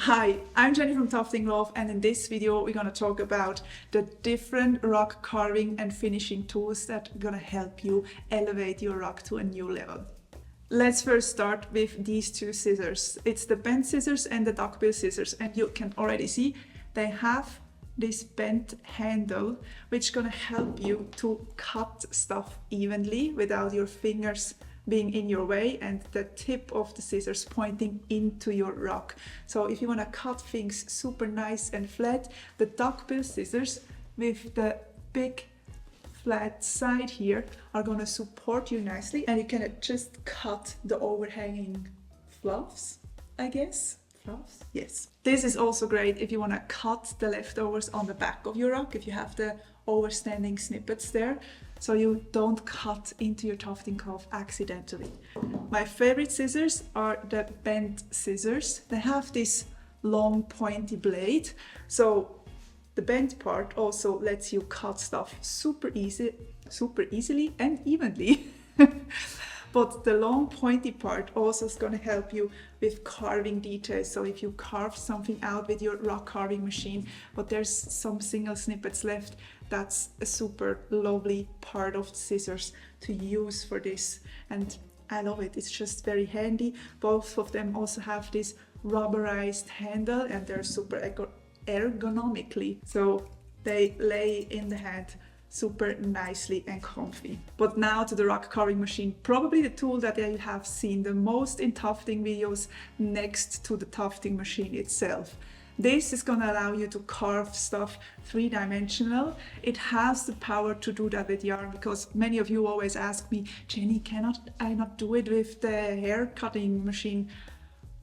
Hi, I'm Jenni from Tuftinglove, and in this video we're going to talk about the different rock carving and finishing tools that are going to help you elevate your rock to a new level. Let's first start with these two scissors. It's the bent scissors and the duckbill scissors, and you can already see they have this bent handle which is going to help you to cut stuff evenly without your fingers being in your way and the tip of the scissors pointing into your rock. So if you want to cut things super nice and flat, the duckbill scissors with the big flat side here are going to support you nicely, and you can just cut the overhanging fluffs, I guess. Fluffs? Yes. This is also great if you want to cut the leftovers on the back of your rock, if you have the overstanding snippets there, so you don't cut into your Tuftinglove accidentally. My favorite scissors are the bent scissors. They have this long pointy blade, so the bent part also lets you cut stuff super easily and evenly. But the long pointy part also is going to help you with carving details. So if you carve something out with your rock carving machine, but there's some single snippets left, that's a super lovely part of the scissors to use for this. And I love it. It's just very handy. Both of them also have this rubberized handle, and they're super ergonomically. So they lay in the hand super nicely and comfy. But now to the rock carving machine, probably the tool that I have seen the most in tufting videos next to the tufting machine itself. This is going to allow you to carve stuff three-dimensional. It has the power to do that with yarn, because many of you always ask me, Jenni, cannot I not do it with the hair cutting machine?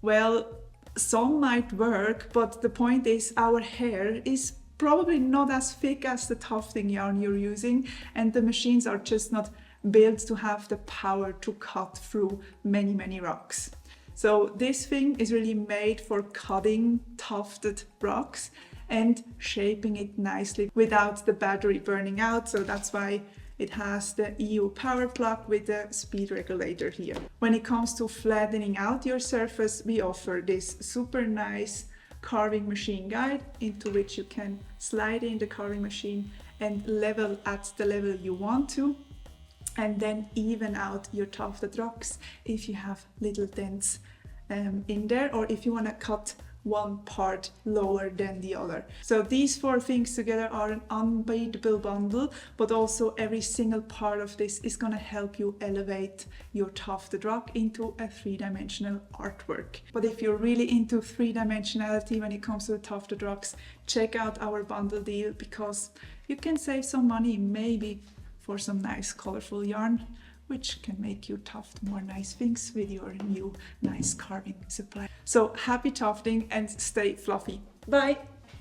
Well, some might work, but the point is our hair is probably not as thick as the tufting yarn you're using, and the machines are just not built to have the power to cut through many rocks. So this thing is really made for cutting tufted rocks and shaping it nicely without the battery burning out. So that's why it has the EU power plug with the speed regulator here. When it comes to flattening out your surface, we offer this super nice carving machine guide into which you can slide in the carving machine and level at the level you want to, and then even out your tufted rocks if you have little dents in there, or if you want to cut one part lower than the other. So these four things together are an unbeatable bundle, but also every single part of this is going to help you elevate your tufted rock into a three-dimensional artwork. But if you're really into three-dimensionality when it comes to the tufted rocks, check out our bundle deal, because you can save some money maybe for some nice colorful yarn, which can make you tuft more nice things with your new nice carving supply. So happy tufting and stay fluffy. Bye!